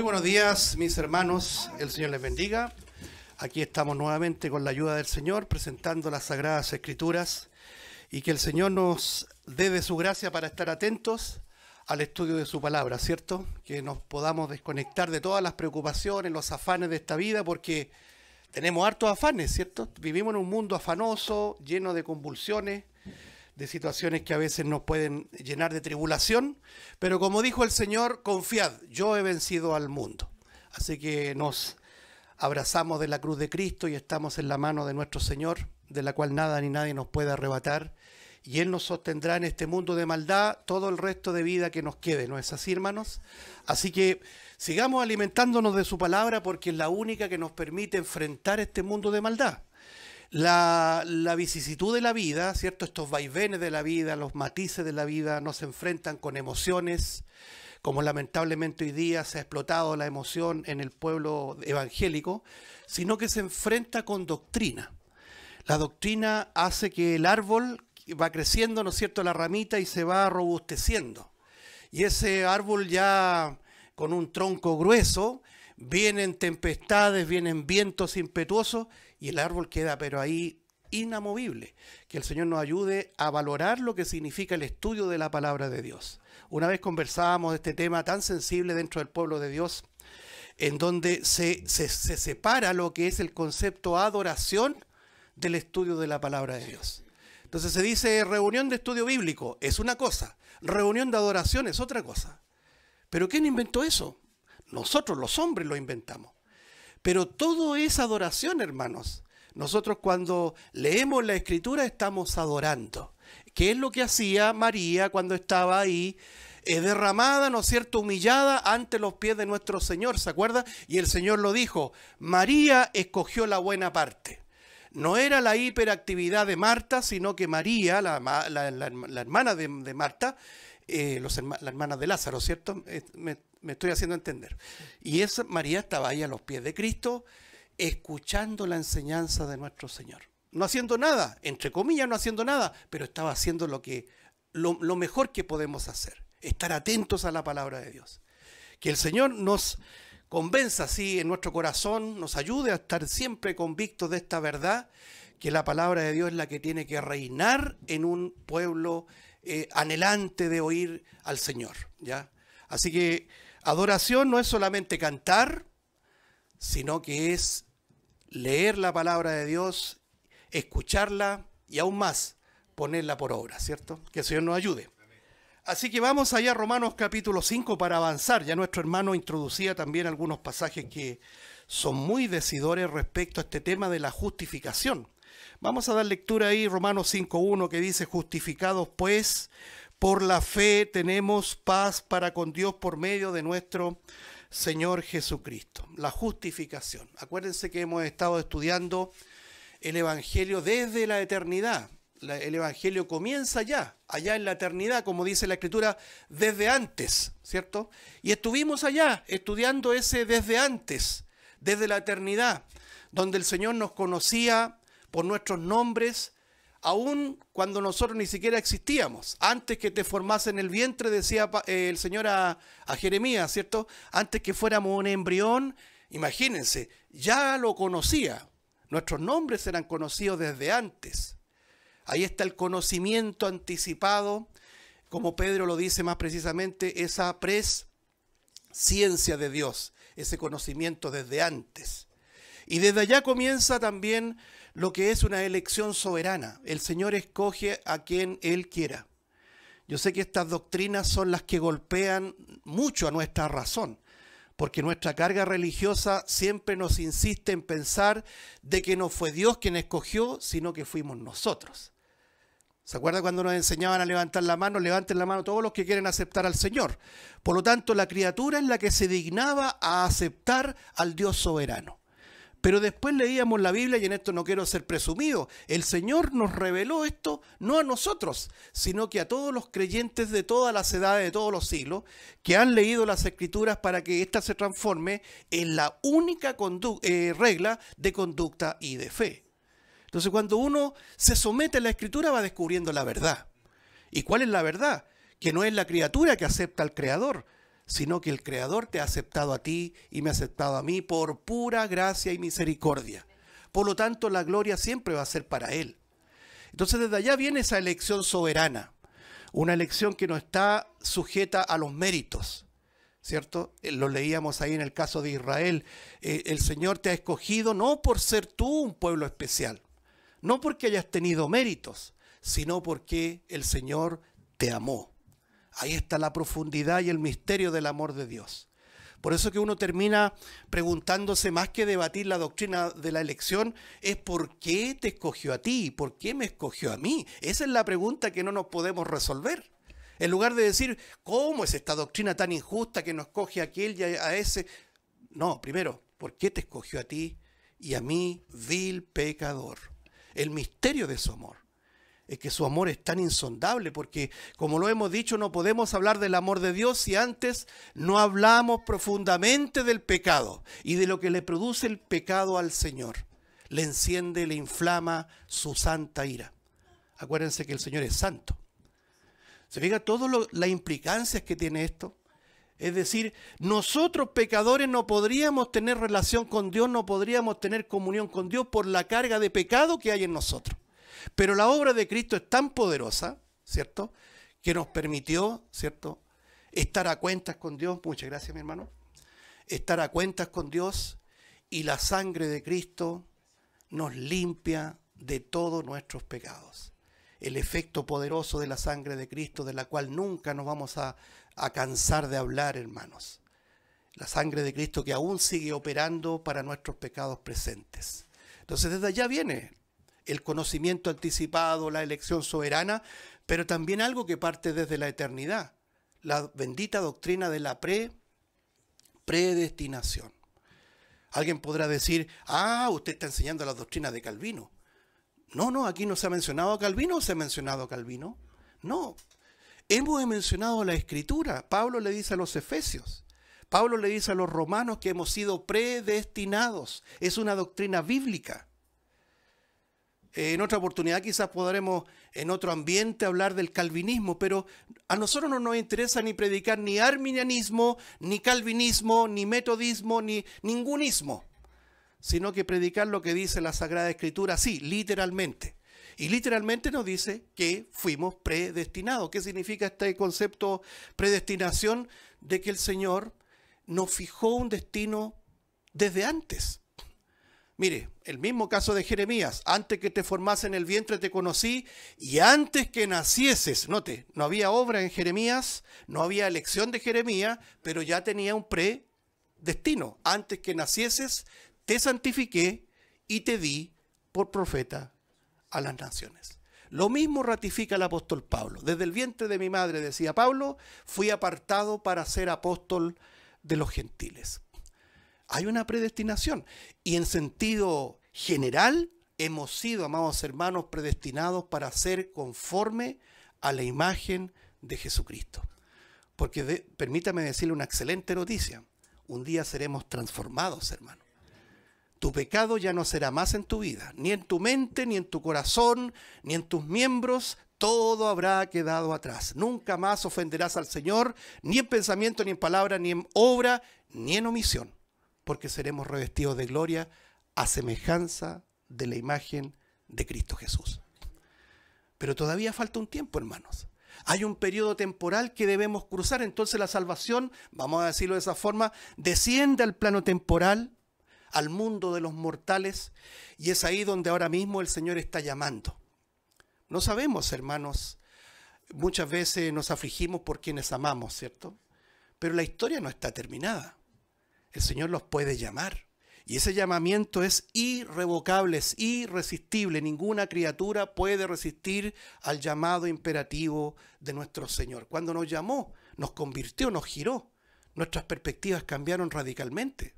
buenos días, mis hermanos, el Señor les bendiga. Aquí estamos nuevamente con la ayuda del Señor, presentando las Sagradas Escrituras, y que el Señor nos dé de su gracia para estar atentos al estudio de su palabra, ¿cierto? Que nos podamos desconectar de todas las preocupaciones, los afanes de esta vida, porque tenemos hartos afanes, ¿cierto? Vivimos en un mundo afanoso, lleno de convulsiones, de situaciones que a veces nos pueden llenar de tribulación, pero como dijo el Señor, confiad, yo he vencido al mundo. Así que nos abrazamos de la cruz de Cristo y estamos en la mano de nuestro Señor, de la cual nada ni nadie nos puede arrebatar, y Él nos sostendrá en este mundo de maldad todo el resto de vida que nos quede, ¿no es así, hermanos? Así que sigamos alimentándonos de su palabra, porque es la única que nos permite enfrentar este mundo de maldad. La vicisitud de la vida, ¿cierto? Estos vaivenes de la vida, los matices de la vida nos enfrentan con emociones, como lamentablemente hoy día se ha explotado la emoción en el pueblo evangélico, sino que se enfrenta con doctrina. La doctrina hace que el árbol va creciendo, ¿no es cierto?, la ramita, y se va robusteciendo. Y ese árbol ya con un tronco grueso, vienen tempestades, vienen vientos impetuosos, y el árbol queda pero ahí inamovible. Que el Señor nos ayude a valorar lo que significa el estudio de la palabra de Dios. Una vez conversábamos de este tema tan sensible dentro del pueblo de Dios, en donde se separa lo que es el concepto adoración del estudio de la palabra de Dios. Entonces se dice reunión de estudio bíblico, es una cosa, reunión de adoración es otra cosa. ¿Pero quién inventó eso? Nosotros los hombres lo inventamos. Pero todo es adoración, hermanos. Nosotros cuando leemos la Escritura estamos adorando. ¿Qué es lo que hacía María cuando estaba ahí derramada, ¿no es cierto?, humillada ante los pies de nuestro Señor? ¿Se acuerda? Y el Señor lo dijo, María escogió la buena parte. No era la hiperactividad de Marta, sino que María, la hermana de Marta, la hermana de Lázaro, ¿cierto? Me estoy haciendo entender. Y María estaba ahí a los pies de Cristo, escuchando la enseñanza de nuestro Señor. No haciendo nada, entre comillas no haciendo nada, pero estaba haciendo lo mejor que podemos hacer. Estar atentos a la palabra de Dios. Que el Señor nos convenza así en nuestro corazón, nos ayude a estar siempre convictos de esta verdad, que la palabra de Dios es la que tiene que reinar en un pueblo anhelante de oír al Señor, ¿ya? Así que adoración no es solamente cantar, sino que es leer la palabra de Dios, escucharla y aún más ponerla por obra, ¿cierto? Que el Señor nos ayude. Así que vamos allá a Romanos capítulo 5 para avanzar. Ya nuestro hermano introducía también algunos pasajes que son muy decidores respecto a este tema de la justificación. Vamos a dar lectura ahí, Romanos 5:1, que dice, justificados pues por la fe tenemos paz para con Dios por medio de nuestro Señor Jesucristo. La justificación. Acuérdense que hemos estado estudiando el Evangelio desde la eternidad. El Evangelio comienza allá en la eternidad, como dice la Escritura, desde antes, ¿cierto? Y estuvimos allá estudiando ese desde antes, desde la eternidad, donde el Señor nos conocía por nuestros nombres, aun cuando nosotros ni siquiera existíamos. Antes que te formase en el vientre, decía el Señor a Jeremías, ¿cierto? Antes que fuéramos un embrión, imagínense, ya lo conocía. Nuestros nombres eran conocidos desde antes. Ahí está el conocimiento anticipado, como Pedro lo dice más precisamente, esa presciencia de Dios, ese conocimiento desde antes. Y desde allá comienza también lo que es una elección soberana. El Señor escoge a quien Él quiera. Yo sé que estas doctrinas son las que golpean mucho a nuestra razón, porque nuestra carga religiosa siempre nos insiste en pensar de que no fue Dios quien escogió, sino que fuimos nosotros. ¿Se acuerda cuando nos enseñaban a levantar la mano? Levanten la mano todos los que quieren aceptar al Señor. Por lo tanto, la criatura es la que se dignaba a aceptar al Dios soberano. Pero después leíamos la Biblia, y en esto no quiero ser presumido, el Señor nos reveló esto no a nosotros, sino que a todos los creyentes de todas las edades, de todos los siglos, que han leído las Escrituras para que ésta se transforme en la única regla de conducta y de fe. Entonces, cuando uno se somete a la Escritura, va descubriendo la verdad. ¿Y cuál es la verdad? Que no es la criatura que acepta al Creador, sino que el Creador te ha aceptado a ti y me ha aceptado a mí por pura gracia y misericordia. Por lo tanto, la gloria siempre va a ser para Él. Entonces, desde allá viene esa elección soberana, una elección que no está sujeta a los méritos, ¿cierto? Lo leíamos ahí en el caso de Israel. El Señor te ha escogido no por ser tú un pueblo especial, no porque hayas tenido méritos, sino porque el Señor te amó. Ahí está la profundidad y el misterio del amor de Dios. Por eso que uno termina preguntándose, más que debatir la doctrina de la elección, es ¿por qué te escogió a ti? ¿Por qué me escogió a mí? Esa es la pregunta que no nos podemos resolver. En lugar de decir, ¿cómo es esta doctrina tan injusta que nos escoge a aquel y a ese? No, primero, ¿por qué te escogió a ti y a mí, vil pecador? El misterio de su amor es que su amor es tan insondable, porque como lo hemos dicho, no podemos hablar del amor de Dios si antes no hablamos profundamente del pecado y de lo que le produce el pecado al Señor. Le enciende, le inflama su santa ira. Acuérdense que el Señor es santo. ¿Se fija todas las implicancias que tiene esto? Es decir, nosotros pecadores no podríamos tener relación con Dios, no podríamos tener comunión con Dios por la carga de pecado que hay en nosotros. Pero la obra de Cristo es tan poderosa, ¿cierto?, que nos permitió, ¿cierto?, estar a cuentas con Dios. Muchas gracias, mi hermano. Estar a cuentas con Dios, y la sangre de Cristo nos limpia de todos nuestros pecados. El efecto poderoso de la sangre de Cristo, de la cual nunca nos vamos a cansar de hablar, hermanos. La sangre de Cristo que aún sigue operando para nuestros pecados presentes. Entonces, desde allá viene el conocimiento anticipado, la elección soberana, pero también algo que parte desde la eternidad, la bendita doctrina de la predestinación. Alguien podrá decir, usted está enseñando la doctrina de Calvino. No, aquí no se ha mencionado a Calvino. ¿O se ha mencionado a Calvino? No, hemos mencionado la Escritura. Pablo le dice a los Efesios, Pablo le dice a los romanos que hemos sido predestinados. Es una doctrina bíblica. En otra oportunidad quizás podremos en otro ambiente hablar del calvinismo, pero a nosotros no nos interesa ni predicar ni arminianismo, ni calvinismo, ni metodismo, ni ningunismo, sino que predicar lo que dice la Sagrada Escritura, sí, literalmente. Y literalmente nos dice que fuimos predestinados. ¿Qué significa este concepto predestinación? De que el Señor nos fijó un destino desde antes. Mire, el mismo caso de Jeremías, antes que te formase en el vientre te conocí, y antes que nacieses, note, no había obra en Jeremías, no había elección de Jeremías, pero ya tenía un predestino. Antes que nacieses te santifiqué y te di por profeta a las naciones. Lo mismo ratifica el apóstol Pablo. Desde el vientre de mi madre, decía Pablo, fui apartado para ser apóstol de los gentiles. Hay una predestinación, y en sentido general hemos sido, amados hermanos, predestinados para ser conforme a la imagen de Jesucristo. Porque permítame decirle una excelente noticia: un día seremos transformados, hermano. Tu pecado ya no será más en tu vida, ni en tu mente, ni en tu corazón, ni en tus miembros. Todo habrá quedado atrás. Nunca más ofenderás al Señor, ni en pensamiento, ni en palabra, ni en obra, ni en omisión, porque seremos revestidos de gloria a semejanza de la imagen de Cristo Jesús. Pero todavía falta un tiempo, hermanos. Hay un periodo temporal que debemos cruzar. Entonces la salvación, vamos a decirlo de esa forma, desciende al plano temporal, al mundo de los mortales, y es ahí donde ahora mismo el Señor está llamando. No sabemos, hermanos, muchas veces nos afligimos por quienes amamos, ¿cierto? Pero la historia no está terminada. El Señor los puede llamar, y ese llamamiento es irrevocable, es irresistible. Ninguna criatura puede resistir al llamado imperativo de nuestro Señor. Cuando nos llamó, nos convirtió, nos giró. Nuestras perspectivas cambiaron radicalmente.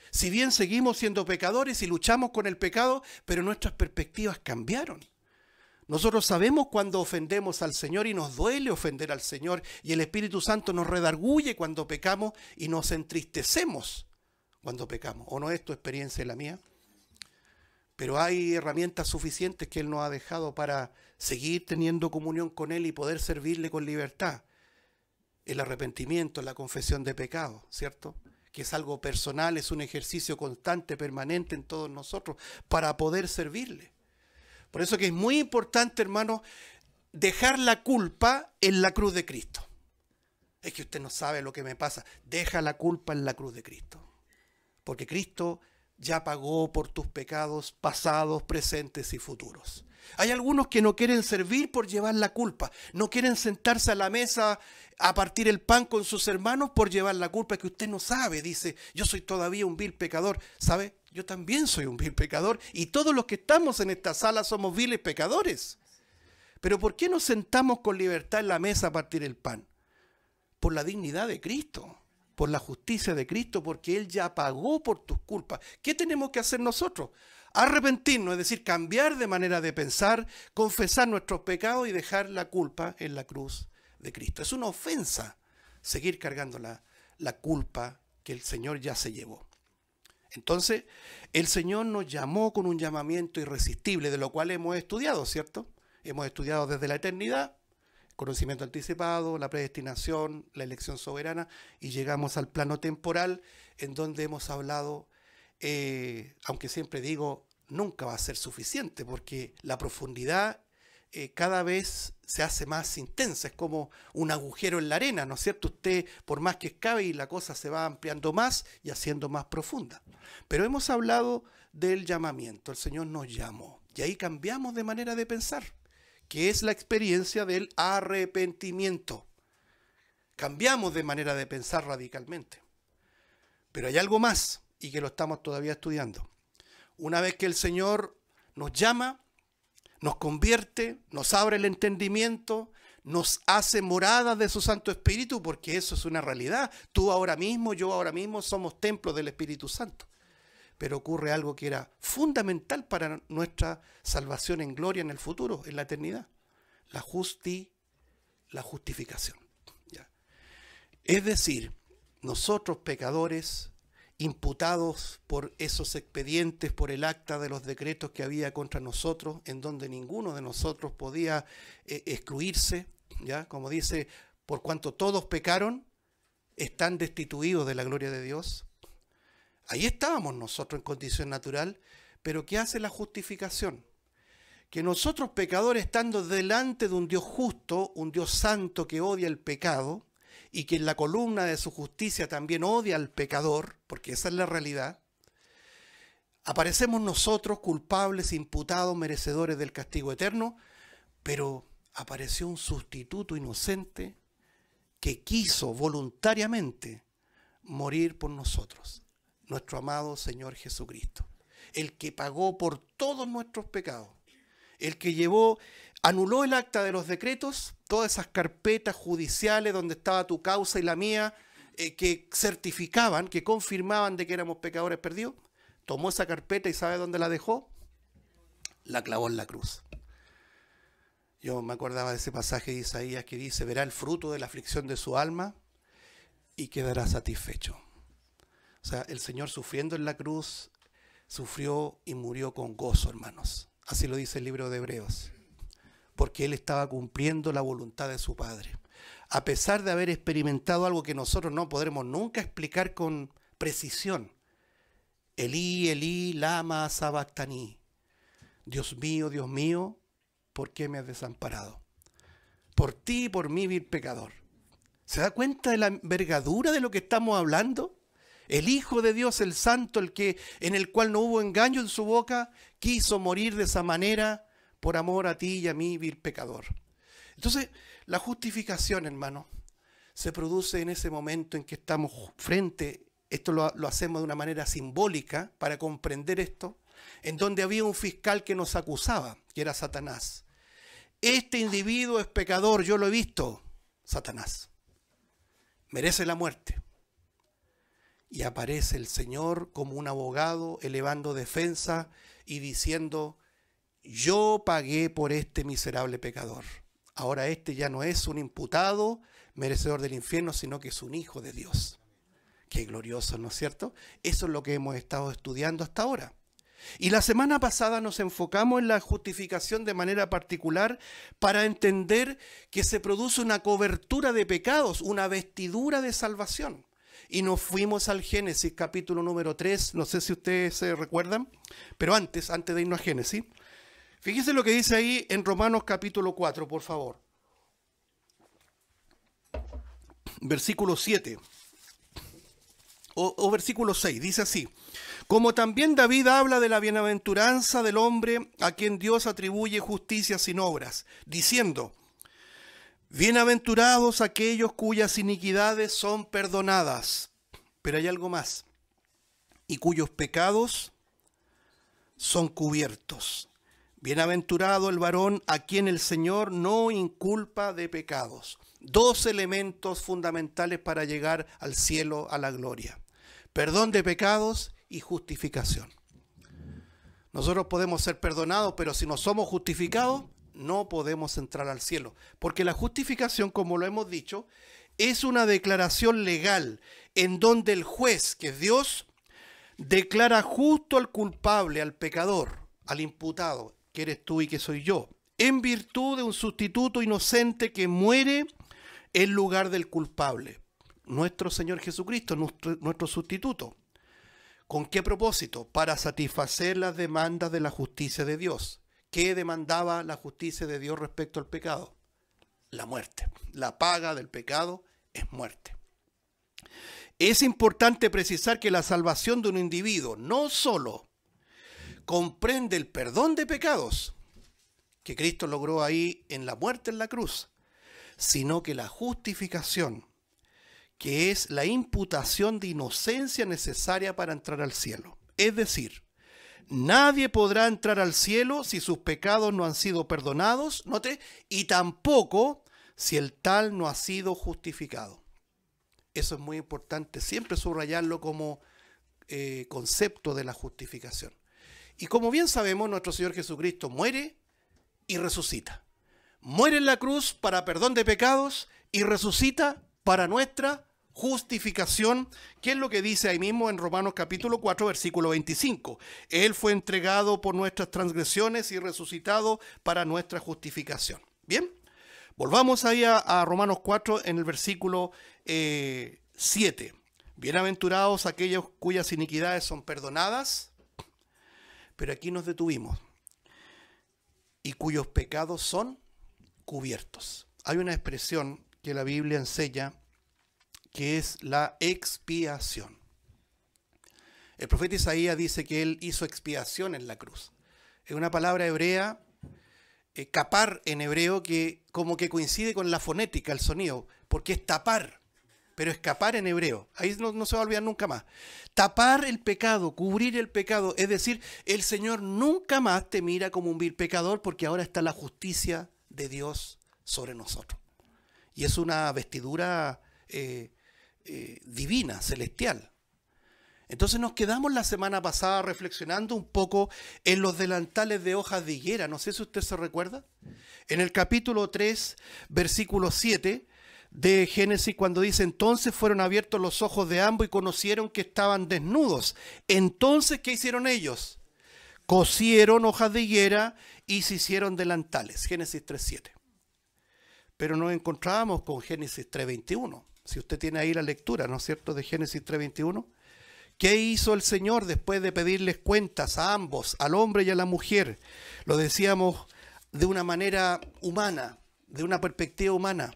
Si bien seguimos siendo pecadores y luchamos con el pecado, pero nuestras perspectivas cambiaron. Nosotros sabemos cuando ofendemos al Señor y nos duele ofender al Señor, y el Espíritu Santo nos redarguye cuando pecamos y nos entristecemos cuando pecamos. ¿O no es tu experiencia y la mía? Pero hay herramientas suficientes que Él nos ha dejado para seguir teniendo comunión con Él y poder servirle con libertad. el arrepentimiento, la confesión de pecado, ¿cierto? Que es algo personal, es un ejercicio constante, permanente en todos nosotros para poder servirle. Por eso que es muy importante, hermano, dejar la culpa en la cruz de Cristo. Es que usted no sabe lo que me pasa. Deja la culpa en la cruz de Cristo. Porque Cristo ya pagó por tus pecados pasados, presentes y futuros. Hay algunos que no quieren servir por llevar la culpa. No quieren sentarse a la mesa a partir el pan con sus hermanos por llevar la culpa. Es que usted no sabe, dice, yo soy todavía un vil pecador. ¿Sabe? Yo también soy un vil pecador y todos los que estamos en esta sala somos viles pecadores. Pero ¿por qué nos sentamos con libertad en la mesa a partir el pan? Por la dignidad de Cristo, por la justicia de Cristo, porque Él ya pagó por tus culpas. ¿Qué tenemos que hacer nosotros? Arrepentirnos, es decir, cambiar de manera de pensar, confesar nuestros pecados y dejar la culpa en la cruz de Cristo. Es una ofensa seguir cargando la culpa que el Señor ya se llevó. Entonces, el Señor nos llamó con un llamamiento irresistible, de lo cual hemos estudiado, ¿cierto? Hemos estudiado desde la eternidad, conocimiento anticipado, la predestinación, la elección soberana, y llegamos al plano temporal, en donde hemos hablado, aunque siempre digo, nunca va a ser suficiente, porque la profundidad cada vez se hace más intensa, es como un agujero en la arena, ¿no es cierto? Usted, por más que excave, y la cosa se va ampliando más y haciendo más profunda. Pero hemos hablado del llamamiento, el Señor nos llamó, y ahí cambiamos de manera de pensar, que es la experiencia del arrepentimiento. Cambiamos de manera de pensar radicalmente. Pero hay algo más, y que lo estamos todavía estudiando. Una vez que el Señor nos llama, nos convierte, nos abre el entendimiento, nos hace morada de su Santo Espíritu, porque eso es una realidad. Tú ahora mismo, yo ahora mismo somos templos del Espíritu Santo. Pero ocurre algo que era fundamental para nuestra salvación en gloria en el futuro, en la eternidad. La justificación. ¿Ya? Es decir, nosotros pecadores, imputados por esos expedientes, por el acta de los decretos que había contra nosotros, en donde ninguno de nosotros podía excluirse, ¿ya? Como dice, por cuanto todos pecaron, están destituidos de la gloria de Dios. Ahí estábamos nosotros en condición natural, pero ¿qué hace la justificación? Que nosotros pecadores, estando delante de un Dios justo, un Dios santo que odia el pecado, y que en la columna de su justicia también odia al pecador, porque esa es la realidad, aparecemos nosotros culpables, imputados, merecedores del castigo eterno, pero apareció un sustituto inocente que quiso voluntariamente morir por nosotros. Nuestro amado Señor Jesucristo, el que pagó por todos nuestros pecados, el que anuló el acta de los decretos, todas esas carpetas judiciales donde estaba tu causa y la mía, que certificaban, que confirmaban de que éramos pecadores perdidos, tomó esa carpeta y ¿sabe dónde la dejó? La clavó en la cruz. Yo me acordaba de ese pasaje de Isaías que dice, verá el fruto de la aflicción de su alma y quedará satisfecho. O sea, el Señor sufriendo en la cruz, sufrió y murió con gozo, hermanos. Así lo dice el libro de Hebreos. Porque Él estaba cumpliendo la voluntad de su Padre. A pesar de haber experimentado algo que nosotros no podremos nunca explicar con precisión. Elí, Elí, lama sabactani. Dios mío, ¿por qué me has desamparado? Por ti y por mí, vil pecador. ¿Se da cuenta de la envergadura de lo que estamos hablando? El Hijo de Dios, el Santo, en el cual no hubo engaño en su boca, quiso morir de esa manera por amor a ti y a mí, vil pecador. Entonces, la justificación, hermano, se produce en ese momento en que estamos esto lo hacemos de una manera simbólica para comprender esto, en donde había un fiscal que nos acusaba, que era Satanás. Este individuo es pecador, yo lo he visto, Satanás. Merece la muerte. Y aparece el Señor como un abogado elevando defensa y diciendo, yo pagué por este miserable pecador. Ahora este ya no es un imputado merecedor del infierno, sino que es un hijo de Dios. Qué glorioso, ¿no es cierto? Eso es lo que hemos estado estudiando hasta ahora. Y la semana pasada nos enfocamos en la justificación de manera particular para entender que se produce una cobertura de pecados, una vestidura de salvación. Y nos fuimos al Génesis capítulo número 3, no sé si ustedes se recuerdan, pero antes de irnos a Génesis, fíjense lo que dice ahí en Romanos capítulo 4, por favor. Versículo 7 o versículo 6, dice así: como también David habla de la bienaventuranza del hombre a quien Dios atribuye justicia sin obras, diciendo: bienaventurados aquellos cuyas iniquidades son perdonadas. Pero hay algo más: y cuyos pecados son cubiertos. Bienaventurado el varón a quien el Señor no inculpa de pecados. Dos elementos fundamentales para llegar al cielo, a la gloria: perdón de pecados y justificación. Nosotros podemos ser perdonados, pero si no somos justificados, no podemos entrar al cielo. Porque la justificación, como lo hemos dicho, es una declaración legal en donde el juez, que es Dios, declara justo al culpable, al pecador, al imputado, que eres tú y que soy yo, en virtud de un sustituto inocente que muere en lugar del culpable. Nuestro Señor Jesucristo, nuestro sustituto. ¿Con qué propósito? Para satisfacer las demandas de la justicia de Dios. ¿Qué demandaba la justicia de Dios respecto al pecado? La muerte. La paga del pecado es muerte. Es importante precisar que la salvación de un individuo no solo comprende el perdón de pecados, que Cristo logró ahí en la muerte en la cruz, sino que la justificación, que es la imputación de inocencia necesaria para entrar al cielo. Es decir, nadie podrá entrar al cielo si sus pecados no han sido perdonados, note, y tampoco si el tal no ha sido justificado. Eso es muy importante, siempre subrayarlo como concepto de la justificación. Y como bien sabemos, nuestro Señor Jesucristo muere y resucita. Muere en la cruz para perdón de pecados y resucita para nuestra justificación, que es lo que dice ahí mismo en Romanos capítulo 4, versículo 25. Él fue entregado por nuestras transgresiones y resucitado para nuestra justificación. Bien, volvamos ahí a Romanos 4 en el versículo 7. Bienaventurados aquellos cuyas iniquidades son perdonadas, pero aquí nos detuvimos, y cuyos pecados son cubiertos. Hay una expresión que la Biblia enseña que es la expiación. El profeta Isaías dice que él hizo expiación en la cruz. Es una palabra hebrea, capar en hebreo, que como que coincide con la fonética, el sonido, porque es tapar, pero escapar en hebreo. Ahí no se va a olvidar nunca más. Tapar el pecado, cubrir el pecado, es decir, el Señor nunca más te mira como un vil pecador, porque ahora está la justicia de Dios sobre nosotros. Y es una vestidura divina, celestial. Entonces nos quedamos la semana pasada reflexionando un poco en los delantales de hojas de higuera. No sé si usted se recuerda. En el capítulo 3, versículo 7 de Génesis, cuando dice: entonces fueron abiertos los ojos de ambos y conocieron que estaban desnudos. Entonces, ¿qué hicieron ellos? Cosieron hojas de higuera y se hicieron delantales. Génesis 3:7. Pero nos encontrábamos con Génesis 3:21. Si usted tiene ahí la lectura, ¿no es cierto?, de Génesis 3:21. ¿Qué hizo el Señor después de pedirles cuentas a ambos, al hombre y a la mujer? Lo decíamos de una manera humana, de una perspectiva humana.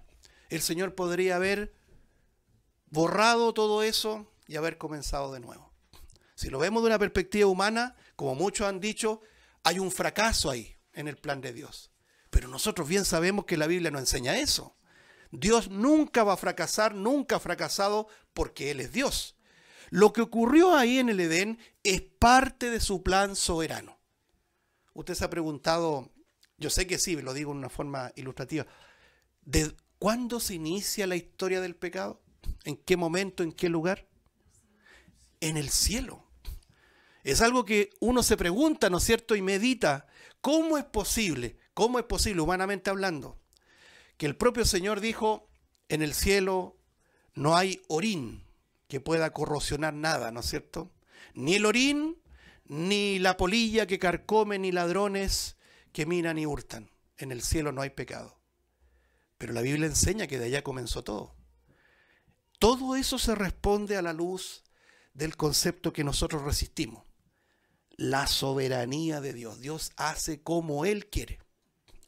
El Señor podría haber borrado todo eso y haber comenzado de nuevo. Si lo vemos de una perspectiva humana, como muchos han dicho, hay un fracaso ahí en el plan de Dios. Pero nosotros bien sabemos que la Biblia no enseña eso. Dios nunca va a fracasar, nunca ha fracasado, porque Él es Dios. Lo que ocurrió ahí en el Edén es parte de su plan soberano. Usted se ha preguntado, yo sé que sí, lo digo en una forma ilustrativa, ¿de cuándo se inicia la historia del pecado? ¿En qué momento, en qué lugar? En el cielo. Es algo que uno se pregunta, ¿no es cierto?, y medita. ¿Cómo es posible, humanamente hablando, que el propio Señor dijo: en el cielo no hay orín que pueda corrosionar nada, ¿no es cierto? Ni el orín, ni la polilla que carcome, ni ladrones que minan y hurtan. En el cielo no hay pecado. Pero la Biblia enseña que de allá comenzó todo. Todo eso se responde a la luz del concepto que nosotros resistimos. La soberanía de Dios. Dios hace como Él quiere.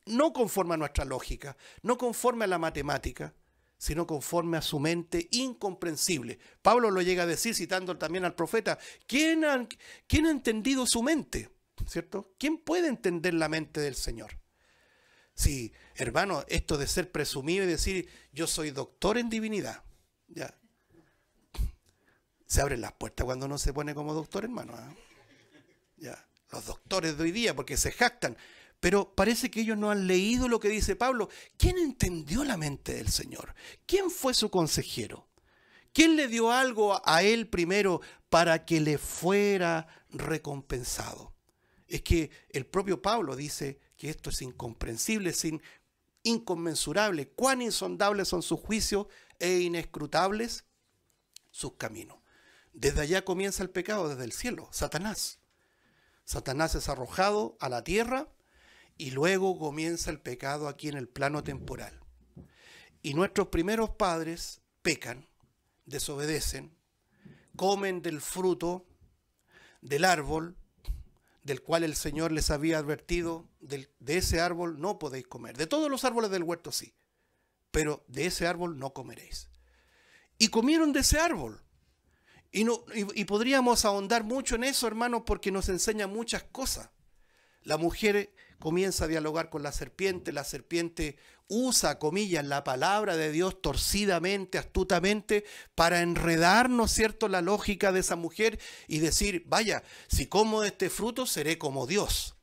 No conforme a nuestra lógica, no conforme a la matemática, sino conforme a su mente incomprensible. Pablo lo llega a decir citando también al profeta. ¿Quién ha entendido su mente? ¿Cierto? ¿Quién puede entender la mente del Señor? Sí, hermano, esto de ser presumido y decir yo soy doctor en divinidad, ya. Se abren las puertas cuando uno se pone como doctor, hermano. Ya. Los doctores de hoy día, porque se jactan. Pero parece que ellos no han leído lo que dice Pablo. ¿Quién entendió la mente del Señor? ¿Quién fue su consejero? ¿Quién le dio algo a él primero para que le fuera recompensado? Es que el propio Pablo dice que esto es incomprensible, es inconmensurable. Cuán insondables son sus juicios e inescrutables sus caminos. Desde allá comienza el pecado, desde el cielo, Satanás. Satanás es arrojado a la tierra y luego comienza el pecado aquí en el plano temporal. Y nuestros primeros padres pecan, desobedecen, comen del fruto del árbol del cual el Señor les había advertido, de ese árbol no podéis comer. De todos los árboles del huerto sí, pero de ese árbol no comeréis. Y comieron de ese árbol. Y podríamos ahondar mucho en eso, hermanos, porque nos enseña muchas cosas. La mujer comienza a dialogar con la serpiente usa, comillas, la palabra de Dios torcidamente, astutamente, para enredar, ¿no es cierto?, la lógica de esa mujer y decir, vaya, si como de este fruto seré como Dios,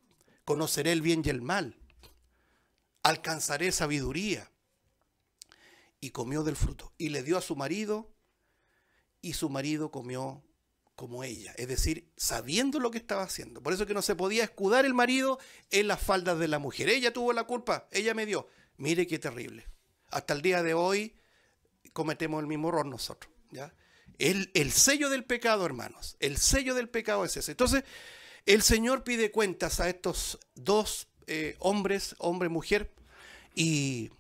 conoceré el bien y el mal, alcanzaré sabiduría. Y comió del fruto, y le dio a su marido, y su marido comió como ella, es decir, sabiendo lo que estaba haciendo. Por eso que no se podía escudar el marido en las faldas de la mujer. Ella tuvo la culpa, ella me dio. Mire qué terrible. Hasta el día de hoy cometemos el mismo error nosotros, ¿ya? El sello del pecado, hermanos, el sello del pecado es ese. Entonces, el Señor pide cuentas a estos dos hombres, hombre y mujer, y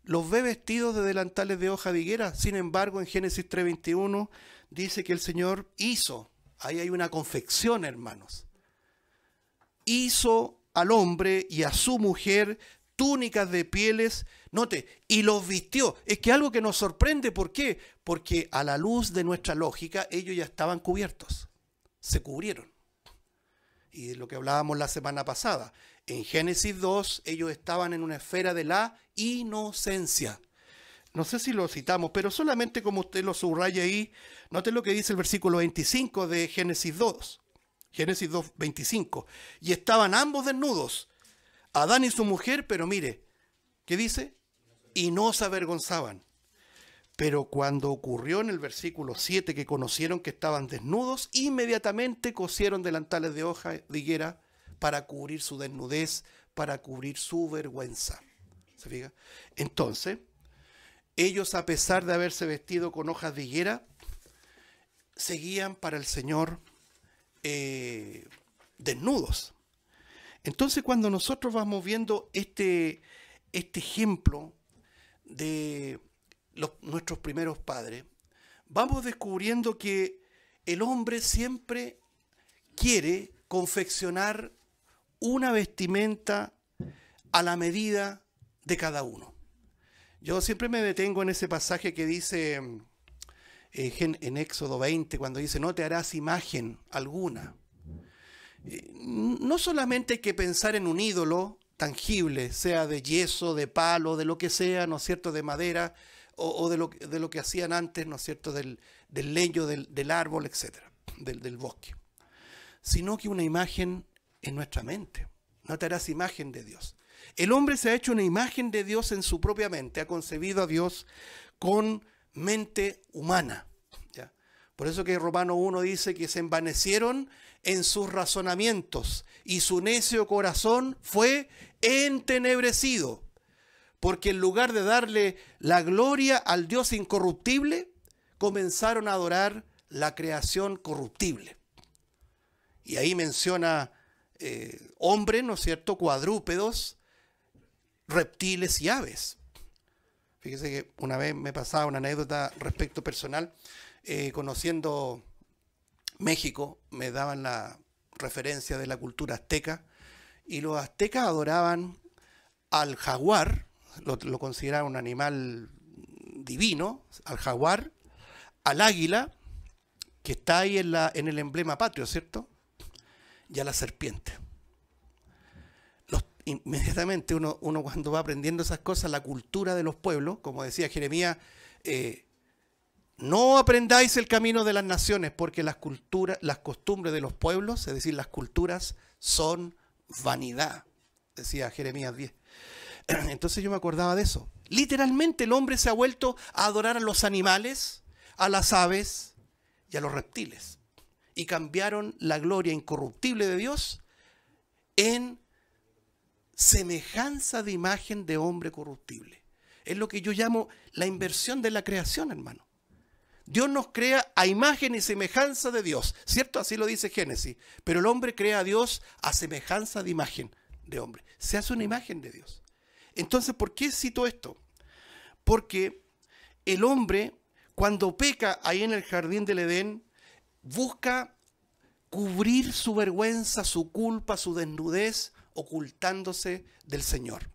los ve vestidos de delantales de hoja de higuera. Sin embargo, en Génesis 3:21 dice que el Señor hizo, ahí hay una confección, hermanos, hizo al hombre y a su mujer túnicas de pieles, note, y los vistió. Es que algo que nos sorprende, ¿por qué? Porque a la luz de nuestra lógica, ellos ya estaban cubiertos, se cubrieron. Y de lo que hablábamos la semana pasada, en Génesis 2, ellos estaban en una esfera de la inocencia. No sé si lo citamos, pero solamente como usted lo subraya ahí, note lo que dice el versículo 25 de Génesis 2. Génesis 2, 25. Y estaban ambos desnudos, Adán y su mujer, pero mire, ¿qué dice? Y no se avergonzaban. Pero cuando ocurrió en el versículo 7 que conocieron que estaban desnudos, inmediatamente cosieron delantales de hoja de higuera para cubrir su desnudez, para cubrir su vergüenza. ¿Se fija? Entonces, ellos, a pesar de haberse vestido con hojas de higuera, seguían para el Señor desnudos. Entonces, cuando nosotros vamos viendo este ejemplo de nuestros primeros padres, vamos descubriendo que el hombre siempre quiere confeccionar una vestimenta a la medida de cada uno. Yo siempre me detengo en ese pasaje que dice en Éxodo 20, cuando dice, no te harás imagen alguna. No solamente hay que pensar en un ídolo tangible, sea de yeso, de palo, de lo que sea, ¿no es cierto?, de madera, o de lo que hacían antes, ¿no es cierto?, del leño, del árbol, etcétera, del bosque. Sino que una imagen en nuestra mente. No te harás imagen de Dios. El hombre se ha hecho una imagen de Dios en su propia mente, ha concebido a Dios con mente humana, ¿ya? Por eso que Romanos 1 dice que se envanecieron en sus razonamientos y su necio corazón fue entenebrecido, porque en lugar de darle la gloria al Dios incorruptible, comenzaron a adorar la creación corruptible. Y ahí menciona hombres, ¿no es cierto?, cuadrúpedos, reptiles y aves. Fíjese que una vez me pasaba una anécdota respecto personal, conociendo México, me daban la referencia de la cultura azteca, y los aztecas adoraban al jaguar, lo consideraban un animal divino, al jaguar, al águila, que está ahí en el emblema patrio, ¿cierto?, y a la serpiente. Inmediatamente uno cuando va aprendiendo esas cosas, la cultura de los pueblos, como decía Jeremías, no aprendáis el camino de las naciones, porque las costumbres de los pueblos, es decir, las culturas, son vanidad, decía Jeremías 10. Entonces yo me acordaba de eso. Literalmente el hombre se ha vuelto a adorar a los animales, a las aves y a los reptiles, y cambiaron la gloria incorruptible de Dios en semejanza de imagen de hombre corruptible. Es lo que yo llamo la inversión de la creación, hermano. Dios nos crea a imagen y semejanza de Dios, ¿cierto? Así lo dice Génesis. Pero el hombre crea a Dios a semejanza de imagen de hombre. Se hace una imagen de Dios. Entonces, ¿por qué cito esto? Porque el hombre, cuando peca ahí en el jardín del Edén, busca cubrir su vergüenza, su culpa, su desnudez, ocultándose del Señor.